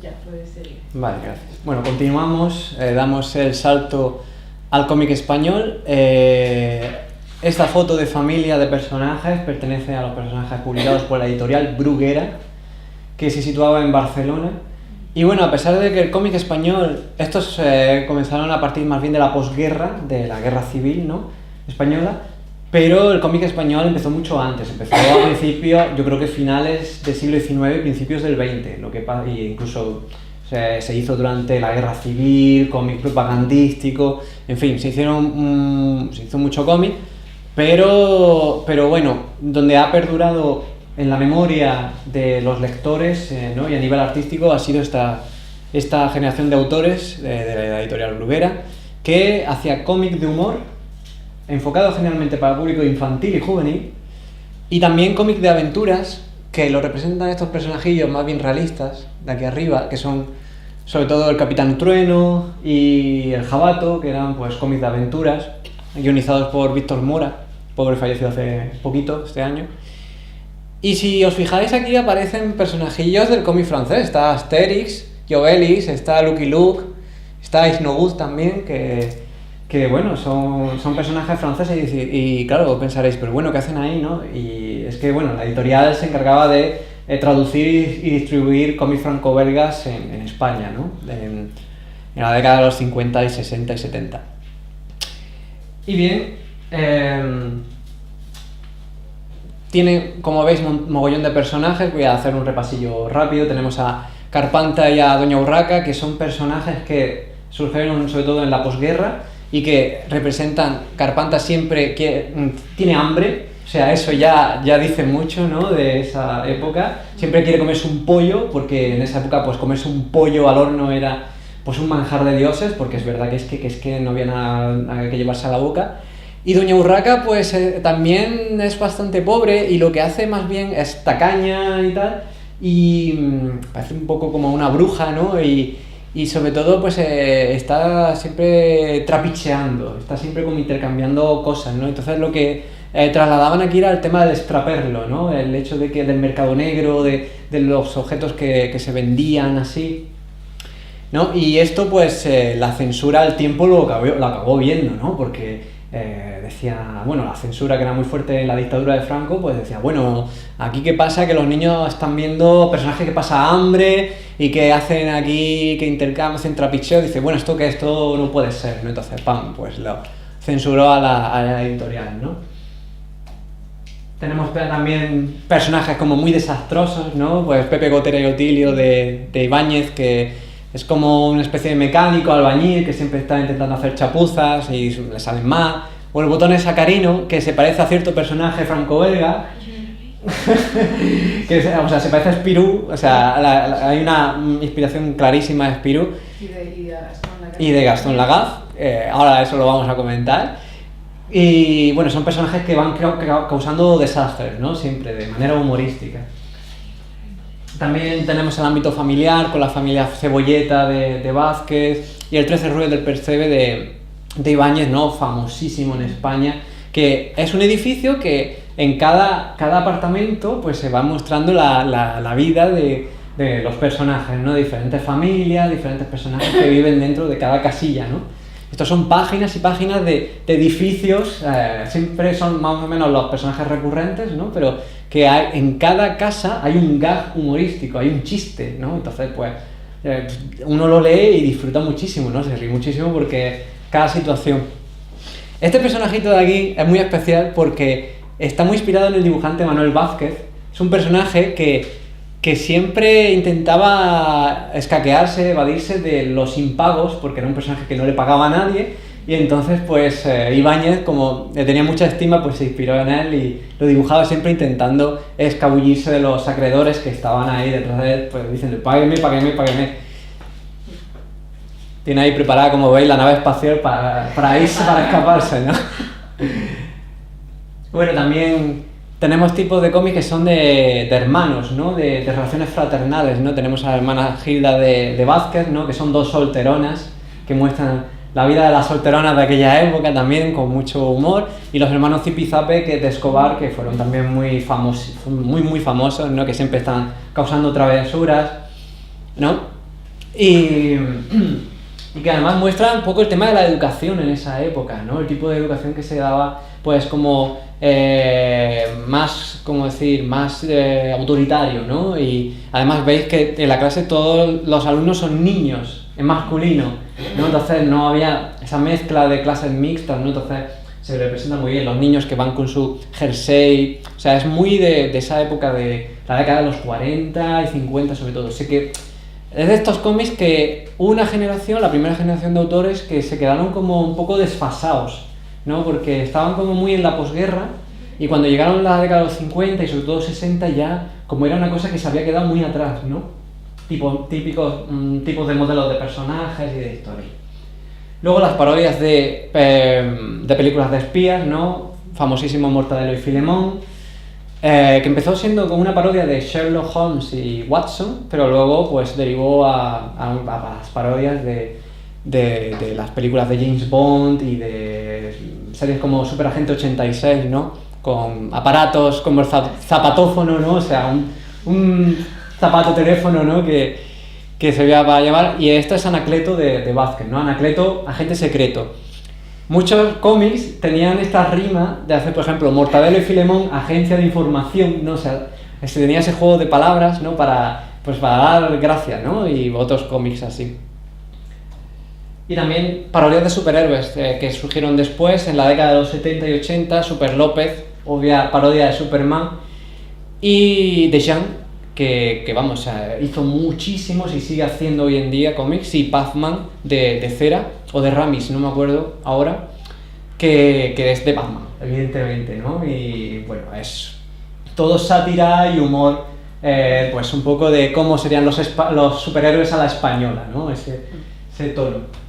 Ya, puede ser. Vale, gracias. Bueno, continuamos, damos el salto al cómic español. Esta foto de familia de personajes pertenece a los personajes publicados por la editorial Bruguera, que se situaba en Barcelona. Y bueno, a pesar de que el cómic español, estos comenzaron a partir más bien de la posguerra, de la guerra civil, ¿no?, española, pero el cómic español empezó mucho antes, empezó a principios, yo creo que finales del siglo XIX, principios del XX, lo que y incluso se hizo durante la guerra civil, cómic propagandístico, en fin, se hizo mucho cómic, pero bueno, donde ha perdurado en la memoria de los lectores, ¿no?, y a nivel artístico ha sido esta generación de autores de la editorial Bruguera, que hacía cómic de humor, enfocado generalmente para el público infantil y juvenil, y también cómic de aventuras, que lo representan estos personajillos más bien realistas, de aquí arriba, que son sobre todo el Capitán Trueno y el Jabato, que eran pues cómics de aventuras, guionizados por Víctor Mora, pobre, fallecido hace poquito, este año. Y si os fijáis, aquí aparecen personajillos del cómic francés. Está Asterix y Obelix, está Lucky Luke, está Isnogoud también, que bueno, son personajes franceses y claro, pensaréis, pero bueno, ¿qué hacen ahí, no? Y es que bueno, la editorial se encargaba de traducir y distribuir cómics franco-belgas en España, ¿no? En la década de los 50 y 60 y 70. Y bien, tiene, como veis, un mogollón de personajes. Voy a hacer un repasillo rápido. Tenemos a Carpanta y a Doña Urraca, que son personajes que surgieron sobre todo en la posguerra y que representan, Carpanta siempre tiene hambre, o sea, eso ya dice mucho, ¿no?, de esa época. Siempre quiere comerse un pollo, porque en esa época pues comerse un pollo al horno era pues un manjar de dioses, porque es verdad que es que no había nada que llevarse a la boca. Y Doña Urraca pues también es bastante pobre, y lo que hace más bien es tacaña y tal, y parece un poco como una bruja, ¿no? Y sobre todo pues está siempre trapicheando, está siempre como intercambiando cosas, ¿no? Entonces lo que trasladaban aquí era el tema del extraperlo, ¿no? El hecho de que del mercado negro, de los objetos que se vendían así, ¿no? Y esto pues la censura al tiempo lo acabó viendo, ¿no? Porque decía, bueno, la censura, que era muy fuerte en la dictadura de Franco, pues decía, bueno, aquí qué pasa, que los niños están viendo personajes que pasan hambre y que hacen aquí, que intercambian, hacen trapicheo. Dice, bueno, esto no puede ser, ¿no? Entonces, pam, pues lo censuró a la editorial, ¿no? Tenemos también personajes como muy desastrosos, ¿no? Pues Pepe Gotera y Otilio de Ibáñez, que es como una especie de mecánico, albañil, que siempre está intentando hacer chapuzas y le salen mal. O el Botones Sacarino, que se parece a cierto personaje franco-belga, o sea, se parece a Spirou, o sea, hay una inspiración clarísima de Spirou y de Gastón Lagaffe. Ahora eso lo vamos a comentar. Y bueno, son personajes que van causando desastres, ¿no? Siempre de manera humorística. También tenemos el ámbito familiar, con la familia Cebolleta de Vázquez, y el 13 Rue del Percebe de Ibáñez, ¿no?, famosísimo en España, que es un edificio que en cada apartamento pues se va mostrando la vida de los personajes, ¿no?, diferentes familias, diferentes personajes que viven dentro de cada casilla, ¿no? Estos son páginas y páginas de edificios, siempre son más o menos los personajes recurrentes, ¿no? Pero que en cada casa hay un gag humorístico, hay un chiste, ¿no? Entonces, pues, uno lo lee y disfruta muchísimo, ¿no? Se ríe muchísimo porque cada situación. Este personajito de aquí es muy especial porque está muy inspirado en el dibujante Manuel Vázquez. Es un personaje que siempre intentaba escaquearse, evadirse de los impagos, porque era un personaje que no le pagaba a nadie, y entonces pues Ibáñez, como le tenía mucha estima, pues se inspiró en él y lo dibujaba siempre intentando escabullirse de los acreedores que estaban ahí detrás de él, pues diciendo, págueme. Tiene ahí preparada, como veis, la nave espacial para irse, para escaparse, ¿no? Bueno, también tenemos tipos de cómics que son de hermanos, ¿no? De relaciones fraternales, ¿no? Tenemos a la hermana Gilda de Vázquez, ¿no?, que son dos solteronas que muestran la vida de las solteronas de aquella época también, con mucho humor, y los hermanos Zipizape de Escobar, que fueron también muy famosos, ¿no?, que siempre están causando travesuras, ¿no? Y, y que además muestra un poco el tema de la educación en esa época, ¿no? El tipo de educación que se daba, pues como más, como decir, más autoritario, ¿no? Y además veis que en la clase todos los alumnos son niños, en masculino, ¿no? Entonces no había esa mezcla de clases mixtas, ¿no? Entonces se representa muy bien los niños que van con su jersey, o sea, es muy de esa época de la década de los 40 y 50 sobre todo. Sé que es de estos cómics que una generación, la primera generación de autores, que se quedaron como un poco desfasados, ¿no? Porque estaban como muy en la posguerra y cuando llegaron la década de los 50 y sobre todo 60 ya, como era una cosa que se había quedado muy atrás, ¿no? Típicos tipos de modelos de personajes y de historia. Luego las parodias de películas de espías, ¿no? Famosísimo Mortadelo y Filemón, que empezó siendo como una parodia de Sherlock Holmes y Watson, pero luego pues derivó a las parodias de las películas de James Bond y de series como Superagente 86, ¿no? Con aparatos como el zapatófono, ¿no? O sea, un zapato teléfono, ¿no? Que servía para llamar, y esto es Anacleto de Vázquez, ¿no? Anacleto, agente secreto. Muchos cómics tenían esta rima de hacer, por ejemplo, Mortadelo y Filemón, agencia de información, ¿no? O sea, se tenía ese juego de palabras, ¿no? Para dar gracia, ¿no? Y otros cómics así. Y también parodias de superhéroes que surgieron después, en la década de los 70 y 80, Super López, obvia parodia de Superman, y Dejan, que vamos, hizo muchísimos y sigue haciendo hoy en día cómics, y Pac-Man de Cera, o de Ramis, no me acuerdo ahora, que es de Pac-Man, evidentemente, ¿no? Y bueno, es todo sátira y humor, pues un poco de cómo serían los superhéroes a la española, ¿no? Ese tono.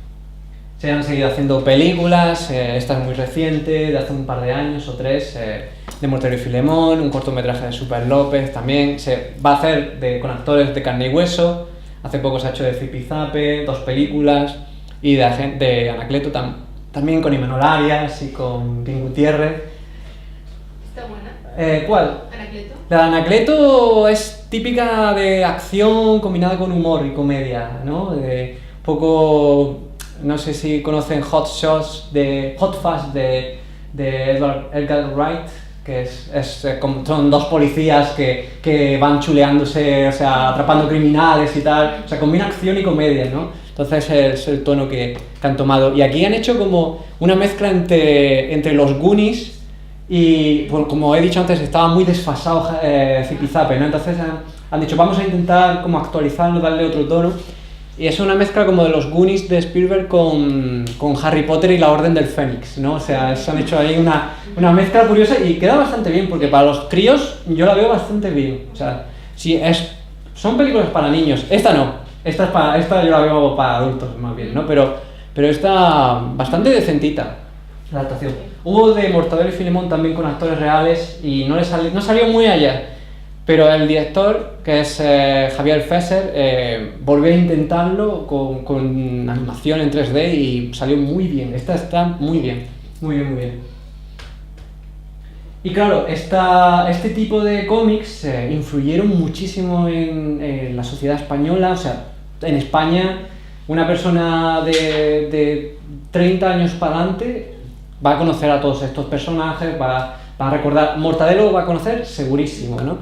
Se han seguido haciendo películas, esta es muy reciente, de hace un par de años o 3, de Mortadelo y Filemón, un cortometraje de Super López también, se va a hacer con actores de carne y hueso, hace poco se ha hecho de Zipizape, 2 películas, y de Anacleto también con Imanol Arias y con King Gutiérrez. ¿Está buena? ¿Cuál? ¿Anacleto? La de Anacleto es típica de acción combinada con humor y comedia, ¿no? De poco... No sé si conocen Hot Fuzz de Edgar Wright, que son 2 policías que van chuleándose, o sea, atrapando criminales y tal. O sea, combina acción y comedia, ¿no? Entonces es el tono que han tomado. Y aquí han hecho como una mezcla entre los Goonies y, bueno, como he dicho antes, estaba muy desfasado Zipizape, ¿no? Entonces han dicho, vamos a intentar como actualizarlo, darle otro tono. Y es una mezcla como de los Goonies de Spielberg con Harry Potter y la Orden del Fénix, ¿no? O sea, se han hecho ahí una mezcla curiosa y queda bastante bien, porque para los críos yo la veo bastante bien. O sea, son películas para niños. Esta no, esta yo la veo para adultos más bien, ¿no? Pero esta bastante decentita, la adaptación. Hubo de Mortadelo y Filemón también con actores reales y no salió muy allá. Pero el director, que es Javier Fesser, volvió a intentarlo con animación en 3D y salió muy bien. Esta está muy bien, muy bien, muy bien. Y claro, este tipo de cómics influyeron muchísimo en la sociedad española. O sea, en España una persona de 30 años para adelante va a conocer a todos estos personajes, va a recordar. Mortadelo lo va a conocer segurísimo, ¿no?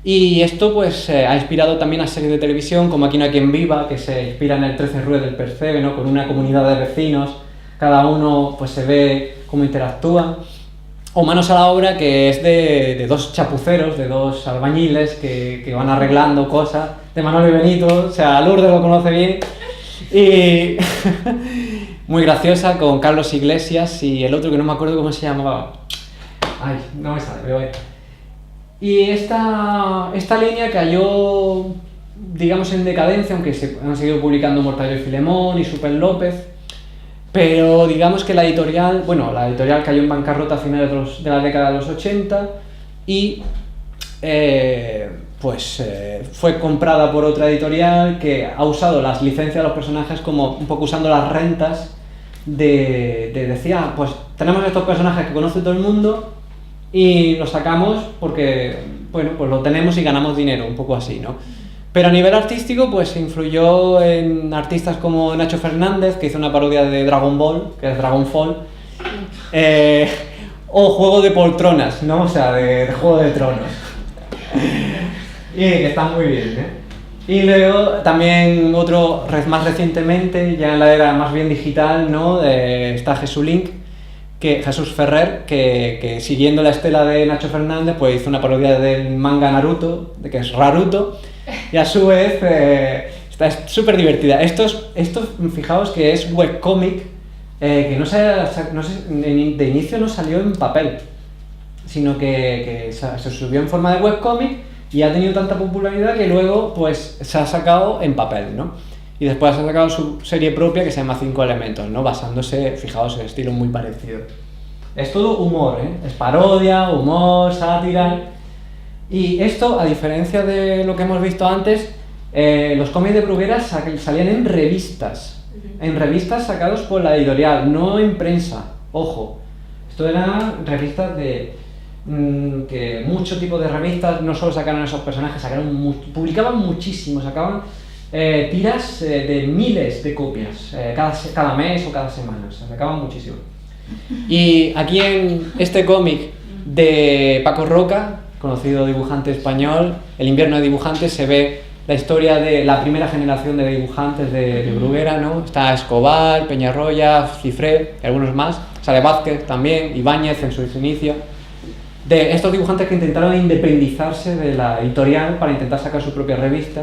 Y esto pues ha inspirado también a series de televisión como Aquí no hay quien viva, que se inspira en el 13 Rue del Percebe, ¿no? Con una comunidad de vecinos, cada uno pues se ve cómo interactúa. O Manos a la obra, que es de 2 chapuceros, de 2 albañiles que van arreglando cosas, de Manolo y Benito, o sea, Lourdes lo conoce bien. Y muy graciosa, con Carlos Iglesias y el otro que no me acuerdo cómo se llamaba. Ay, no me sale, pero bueno. Y esta línea cayó, digamos, en decadencia, aunque se han seguido publicando Mortadelo y Filemón y Super López, pero digamos que la editorial cayó en bancarrota a finales de la década de los 80 y fue comprada por otra editorial que ha usado las licencias de los personajes como un poco usando las rentas de decir, pues tenemos estos personajes que conoce todo el mundo y los sacamos porque, bueno, pues lo tenemos y ganamos dinero, un poco así, ¿no? Pero a nivel artístico, pues influyó en artistas como Nacho Fernández, que hizo una parodia de Dragon Ball, que es Dragonfall, o Juego de Poltronas, ¿no? O sea, de Juego de Tronos. Y que está muy bien, ¿eh? Y luego también otro, más recientemente, ya en la era más bien digital, ¿no? Está Jesulink, Jesús Ferrer, que siguiendo la estela de Nacho Fernández, pues hizo una parodia del manga Naruto, que es Raruto, y a su vez está súper divertida. Esto, fijaos que es webcomic, que de inicio no salió en papel, sino que se subió en forma de webcomic y ha tenido tanta popularidad que luego pues se ha sacado en papel, ¿no? Y después ha sacado su serie propia que se llama 5 elementos, ¿no? Basándose, fijaos, en estilo muy parecido. Es todo humor, ¿eh? Es parodia, humor, sátira. Y esto, a diferencia de lo que hemos visto antes, los cómics de Bruguera salían en revistas sacados por la editorial, no en prensa, ojo. Esto eran revistas que mucho tipo de revistas no solo sacaron esos personajes, publicaban muchísimo, sacaban tiras de miles de copias cada mes o cada semana, o sea, sacaban muchísimo. Y aquí en este cómic de Paco Roca, conocido dibujante español, El invierno de dibujantes, se ve la historia de la primera generación de dibujantes de Bruguera, ¿no? Está Escobar, Peñarroya, Cifré y algunos más, sale Vázquez también, Ibáñez en sus inicios, de estos dibujantes que intentaron independizarse de la editorial para intentar sacar su propia revista.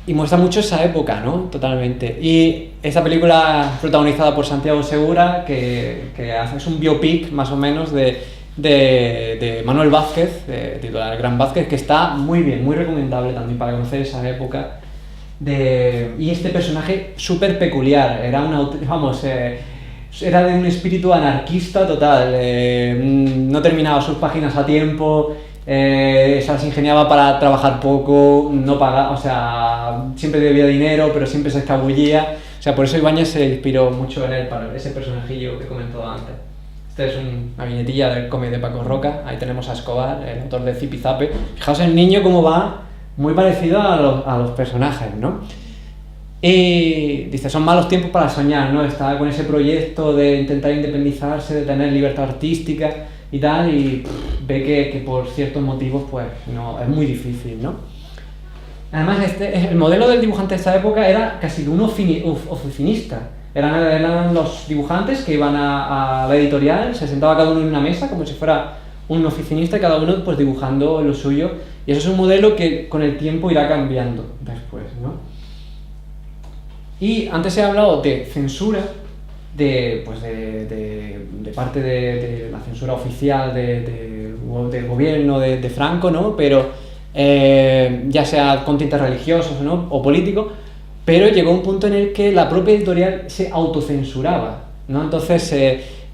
Y muestra mucho esa época, ¿no? Totalmente. Y esta película protagonizada por Santiago Segura, que es un biopic más o menos de Manuel Vázquez, titulado El Gran Vázquez, que está muy bien, muy recomendable también para conocer esa época. Y este personaje súper peculiar, era de un espíritu anarquista total, no terminaba sus páginas a tiempo, se las ingeniaba para trabajar poco, no pagaba, o sea, siempre debía dinero, pero siempre se escabullía. O sea, por eso Ibáñez se inspiró mucho en él para ese personajillo que he comentado antes. Esta es una viñetilla del cómic de Paco Roca. Ahí tenemos a Escobar, el autor de Zipizape. Fijaos el niño cómo va, muy parecido a los personajes, ¿no? Y dice, son malos tiempos para soñar, ¿no? Está con ese proyecto de intentar independizarse, de tener libertad artística y tal, y ve que por ciertos motivos, pues, no, es muy difícil, ¿no? Además, el modelo del dibujante de esta época era casi de un oficinista. Eran los dibujantes que iban a la editorial, se sentaba cada uno en una mesa, como si fuera un oficinista, cada uno pues dibujando lo suyo, y eso es un modelo que con el tiempo irá cambiando después, ¿no? Y antes he hablado de censura, de parte de la censura oficial del gobierno de Franco, ¿no? Pero ya sea con tintes religiosos, ¿no? O políticos, pero llegó un punto en el que la propia editorial se autocensuraba, ¿no? Entonces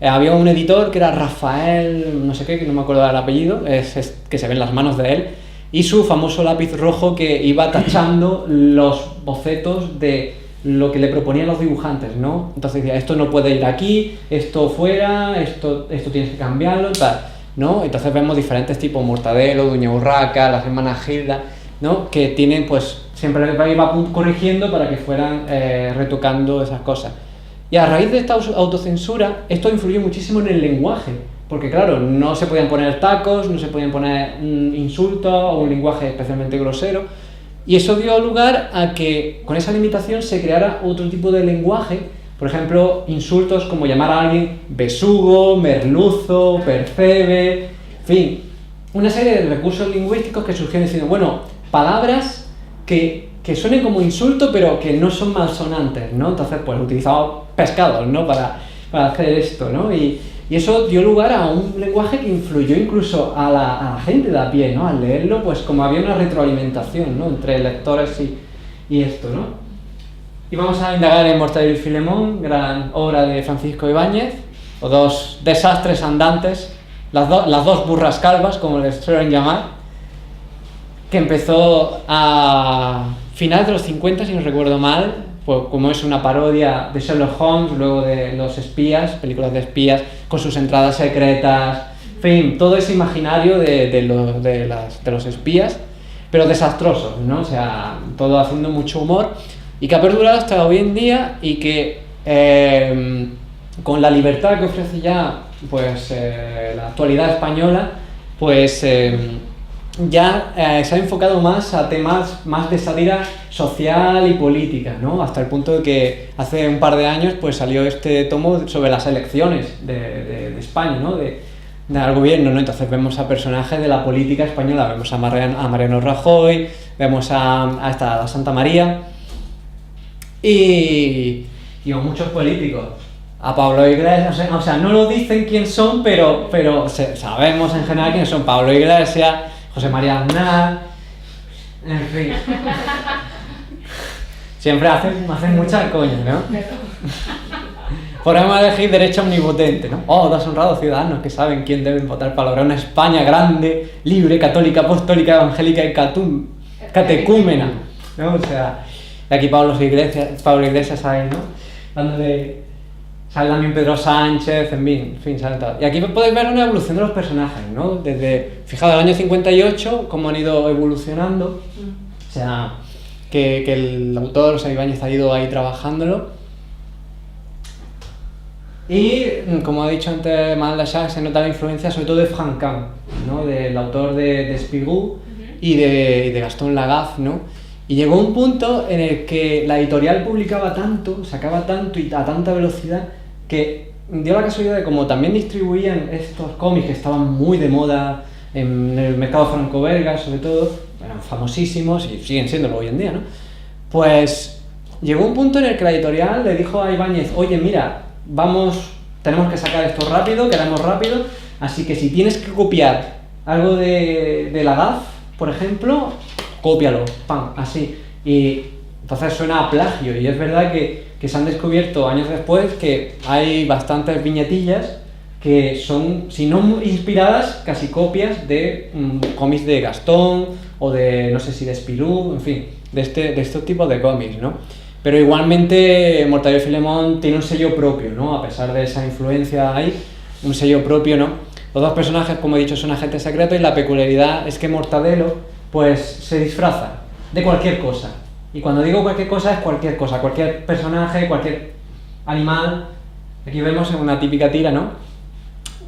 había un editor que era Rafael, no sé qué, que no me acuerdo del apellido, que se ven las manos de él, y su famoso lápiz rojo que iba tachando los bocetos de lo que le proponían los dibujantes, ¿no? Entonces decía, esto no puede ir aquí, esto fuera, esto tienes que cambiarlo, tal, ¿no? Entonces vemos diferentes tipos, Mortadelo, Doña Urraca, las hermanas Gilda, ¿no? Que tienen, pues, siempre iba corrigiendo para que fueran retocando esas cosas. Y a raíz de esta autocensura, esto influyó muchísimo en el lenguaje, porque claro, no se podían poner tacos, no se podían poner insultos o un lenguaje especialmente grosero, y eso dio lugar a que con esa limitación se creara otro tipo de lenguaje, por ejemplo, insultos como llamar a alguien besugo, merluzo, percebe, en fin, una serie de recursos lingüísticos que surgieron diciendo, bueno, palabras que suenen como insulto pero que no son malsonantes, ¿no? Entonces pues utilizaba pescados, ¿no? Para hacer esto, ¿no? Y eso dio lugar a un lenguaje que influyó incluso a la gente de a pie, ¿no? Al leerlo, pues como había una retroalimentación, ¿no? Entre lectores y esto, ¿no? Y vamos a indagar en Mortadelo y Filemón, gran obra de Francisco Ibáñez, o dos desastres andantes, las dos burras calvas, como les suelen llamar, que empezó a finales de los 50, si no recuerdo mal, pues como es una parodia de Sherlock Holmes, luego de los espías, películas de espías, con sus entradas secretas, en fin, todo ese imaginario de los espías, pero desastrosos, ¿no? O sea, todo haciendo mucho humor y que ha perdurado hasta hoy en día y que con la libertad que ofrece ya pues la actualidad española, pues ya se ha enfocado más a temas más de sátira social y política, ¿no? Hasta el punto de que hace un par de años pues salió este tomo sobre las elecciones de España, ¿no? Al gobierno, ¿no? Entonces vemos a personajes de la política española, vemos a Mariano Rajoy, vemos a Santa María y a muchos políticos. A Pablo Iglesias, o sea, no lo dicen quién son, pero sabemos en general quiénes son. Pablo Iglesias, José María Aznar, en fin. Siempre hacen mucha coña, ¿no? Podemos elegir derecho omnipotente, ¿no? Dos honrados ciudadanos que saben quién deben votar para lograr una España grande, libre, católica, apostólica, evangélica y catecúmena, ¿no? O sea, y aquí Pablo Iglesias ahí, ¿no? Dándole... Sale también Pedro Sánchez, en fin, sale todo. Y aquí podéis ver una evolución de los personajes, ¿no? Desde, fijaos, el año 58, cómo han ido evolucionando. O sea, que el autor, o sea, Ibáñez, ha ido ahí trabajándolo. Y, como ha dicho antes Manuel Lachac, se nota la influencia sobre todo de Franck Camp, ¿no? Del autor de Spirou y de Gastón Lagaffe, ¿no? Y llegó un punto en el que la editorial publicaba tanto, sacaba tanto y a tanta velocidad que dio la casualidad de como también distribuían estos cómics que estaban muy de moda en el mercado franco-belga, sobre todo, eran famosísimos y siguen siéndolo hoy en día, ¿no? Pues llegó un punto en el que la editorial le dijo a Ibáñez, oye, mira, tenemos que sacar esto rápido, queremos rápido, así que si tienes que copiar algo de Lagaffe, por ejemplo, cópialo, pam, así. Y entonces suena a plagio, y es verdad que se han descubierto años después que hay bastantes viñetillas que son, si no inspiradas, casi copias de cómics de Gastón o de, no sé si de Spirou, en fin, de estos tipos de cómics, ¿no? Pero igualmente Mortadelo y Filemón tiene un sello propio, ¿no? A pesar de esa influencia ahí, un sello propio, ¿no? Los dos personajes, como he dicho, son agentes secretos y la peculiaridad es que Mortadelo pues se disfraza de cualquier cosa. Y cuando digo cualquier cosa, es cualquier cosa, cualquier personaje, cualquier animal. Aquí vemos una típica tira, ¿no?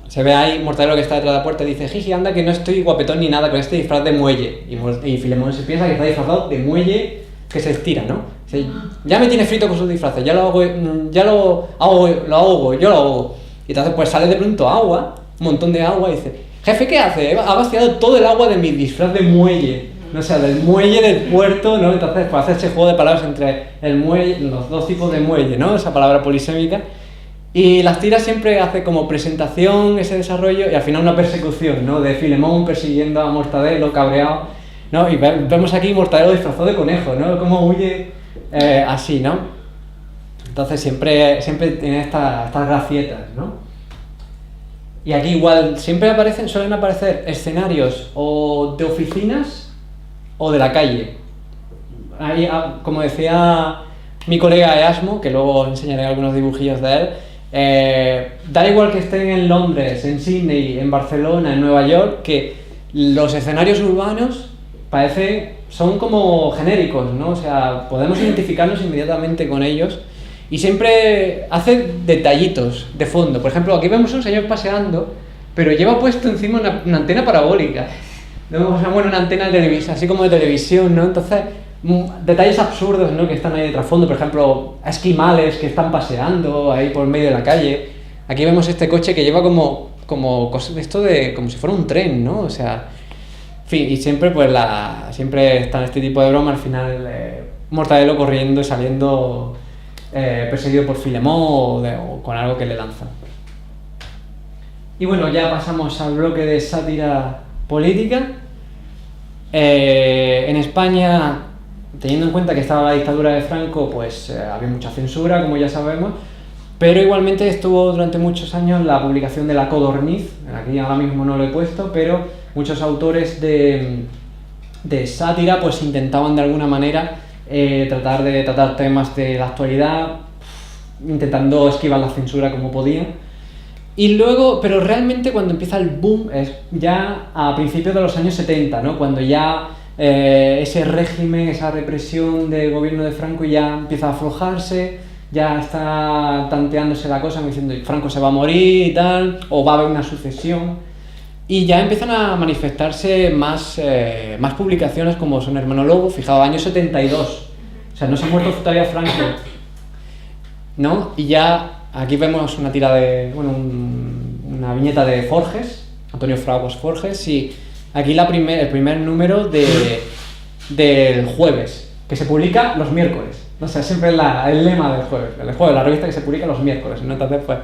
Se ve ahí Mortadelo que está detrás de la puerta y dice, jiji, anda que no estoy guapetón ni nada con este disfraz de muelle. Y Filemón se piensa que está disfrazado de muelle que se estira, ¿no? Dice, ya me tiene frito con sus disfraces, yo lo ahogo. Y entonces pues sale de pronto agua, un montón de agua y dice, jefe, ¿qué hace? Ha vaciado todo el agua de mi disfraz de muelle. No sé, del muelle del puerto, ¿no? Entonces, pues hace ese juego de palabras entre el muelle, los dos tipos de muelle, ¿no? Esa palabra polisémica. Y las tiras siempre hace como presentación, ese desarrollo, y al final una persecución, ¿no? De Filemón persiguiendo a Mortadelo, cabreado, ¿no? Y vemos aquí Mortadelo disfrazado de conejo, ¿no? Cómo huye así, ¿no? Entonces siempre tiene estas gracietas, ¿no? Y aquí igual siempre suelen aparecer escenarios o de oficinas o de la calle. Ahí, como decía mi colega Erasmo, que luego enseñaré algunos dibujillos de él, da igual que estén en Londres, en Sydney, en Barcelona, en Nueva York, que los escenarios urbanos son como genéricos, ¿no? O sea, podemos identificarnos inmediatamente con ellos y siempre hace detallitos de fondo. Por ejemplo, aquí vemos a un señor paseando, pero lleva puesto encima una antena parabólica. Una antena de televisión, así como de televisión, ¿no? Entonces, detalles absurdos, ¿no? Que están ahí de trasfondo, por ejemplo, esquimales que están paseando ahí por medio de la calle. Aquí vemos este coche que lleva como esto de como si fuera un tren, ¿no? O sea, en fin, y siempre siempre están este tipo de bromas. Al final, Mortadelo corriendo y saliendo perseguido por Filemón o con algo que le lanza. Y bueno, ya pasamos al bloque de sátira política. En España, teniendo en cuenta que estaba la dictadura de Franco, pues había mucha censura, como ya sabemos, pero igualmente estuvo durante muchos años la publicación de La Codorniz. Aquí ahora mismo no lo he puesto, pero muchos autores de sátira pues intentaban de alguna manera tratar temas de la actualidad, intentando esquivar la censura como podían. Y luego, pero realmente cuando empieza el boom es ya a principios de los años 70, ¿no? Cuando ya ese régimen, esa represión del gobierno de Franco ya empieza a aflojarse, ya está tanteándose la cosa, diciendo Franco se va a morir y tal, o va a haber una sucesión, y ya empiezan a manifestarse más publicaciones como Son Hermano Lobo, fijaos, año 72, o sea, no se ha muerto todavía Franco, ¿no? Y ya aquí vemos una tira de, bueno, una viñeta de Forges, Antonio Fraguas Forges, y aquí el primer número del jueves, que se publica los miércoles. O sea, siempre el lema del jueves, la revista que se publica los miércoles, ¿no? Entonces, pues,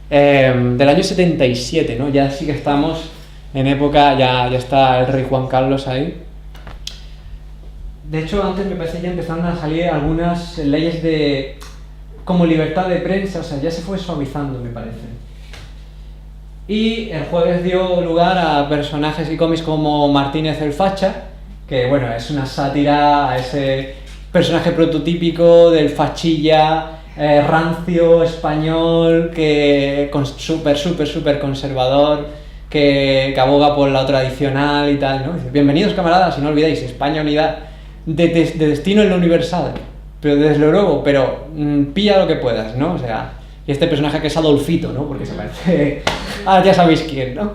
del año 77, ¿no? Ya sí que estamos en época, ya está el rey Juan Carlos ahí. De hecho, antes me parece ya empezaron a salir algunas leyes como libertad de prensa, o sea, ya se fue suavizando, me parece. Y el jueves dio lugar a personajes y cómics como Martínez el Facha, que bueno, es una sátira a ese personaje prototípico del fachilla rancio español, que súper conservador, que aboga por lo tradicional y tal, ¿no? Dice, bienvenidos camaradas, y no olvidéis, España unidad, de destino en lo universal, pero desde luego, pilla lo que puedas, ¿no? O sea, y este personaje que es Adolfito, ¿no? Porque se parece ya sabéis quién, ¿no?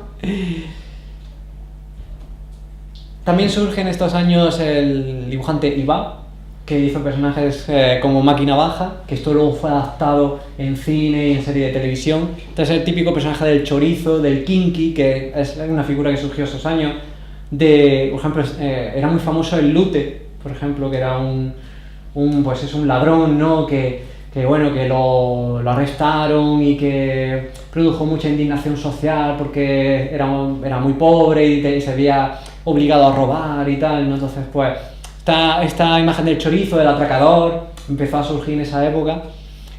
También surge en estos años el dibujante Ibá, que hizo personajes como Máquina Baja, que esto luego fue adaptado en cine y en serie de televisión. Entonces el típico personaje del chorizo, del kinky, que es una figura que surgió esos años. Por ejemplo, era muy famoso el Lute, por ejemplo, que era un ladrón, ¿no? Que lo arrestaron y que produjo mucha indignación social porque era muy pobre y se había obligado a robar y tal, ¿no? Entonces, pues, esta imagen del chorizo, del atracador, empezó a surgir en esa época.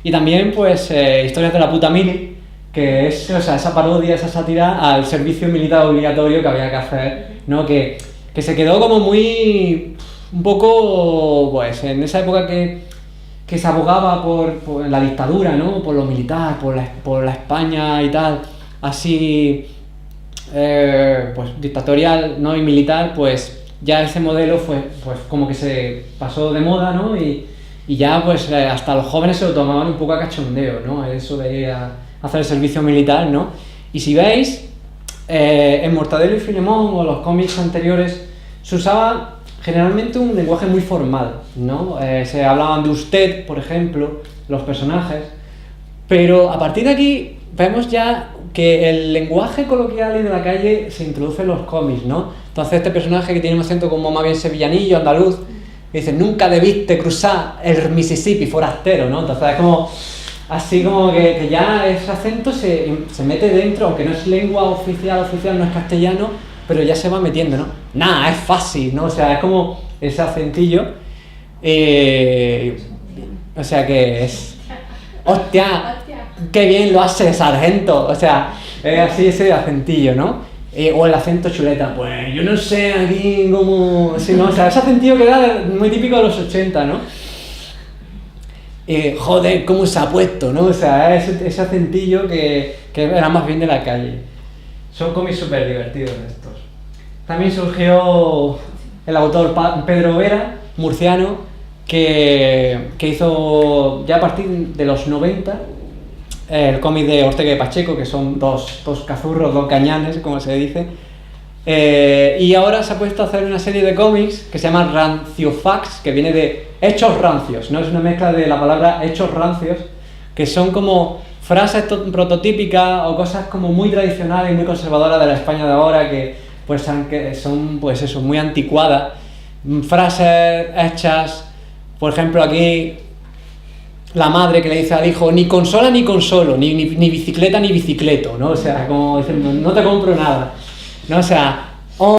Y también, pues, Historias de la puta mili, que es, o sea, esa parodia, esa sátira al servicio militar obligatorio que había que hacer, ¿no? Que se quedó como un poco, pues, en esa época que se abogaba por la dictadura, ¿no? Por lo militar, por la España y tal, así, pues, dictatorial, ¿no? Y militar, pues, ya ese modelo fue, pues, como que se pasó de moda, ¿no? Y ya, pues, hasta los jóvenes se lo tomaban un poco a cachondeo, ¿no? Eso de ir a hacer el servicio militar, ¿no? Y si veis, en Mortadelo y Filemón o los cómics anteriores se usaba generalmente un lenguaje muy formal, ¿no? Se hablaban de usted, por ejemplo, los personajes, pero a partir de aquí vemos ya que el lenguaje coloquial y de la calle se introduce en los cómics, ¿no? Entonces este personaje que tiene un acento como más bien sevillanillo, andaluz, dice, nunca debiste cruzar el Mississippi, forastero, ¿no? Entonces es como, así como que ya ese acento se mete dentro, aunque no es lengua oficial, no es castellano, pero ya se va metiendo, ¿no? Nah, es fácil, ¿no? O sea, es como ese acentillo, o sea que es, hostia, qué bien lo hace, sargento, o sea, es así ese acentillo, ¿no? O el acento chuleta, pues yo no sé aquí cómo, sí, ¿no? O sea, ese acentillo que era muy típico de los 80, ¿no? Joder, cómo se ha puesto, ¿no? O sea, ese acentillo que era más bien de la calle. Son cómics súper divertidos estos. También surgió el autor Pedro Vera, murciano, que hizo ya a partir de los 90 el cómic de Ortega y Pacheco, que son dos cazurros, dos cañanes, como se dice. Y ahora se ha puesto a hacer una serie de cómics que se llama Ranciofax, que viene de hechos rancios, ¿no? Es una mezcla de la palabra hechos rancios, que son como frases prototípicas o cosas como muy tradicionales y muy conservadoras de la España de ahora, que son, pues eso, muy anticuadas. Frases hechas, por ejemplo, aquí la madre que le dice al hijo, ni consola ni consolo, ni bicicleta ni bicicleto, ¿no? O sea, como diciendo, no te compro nada, ¿no? O sea,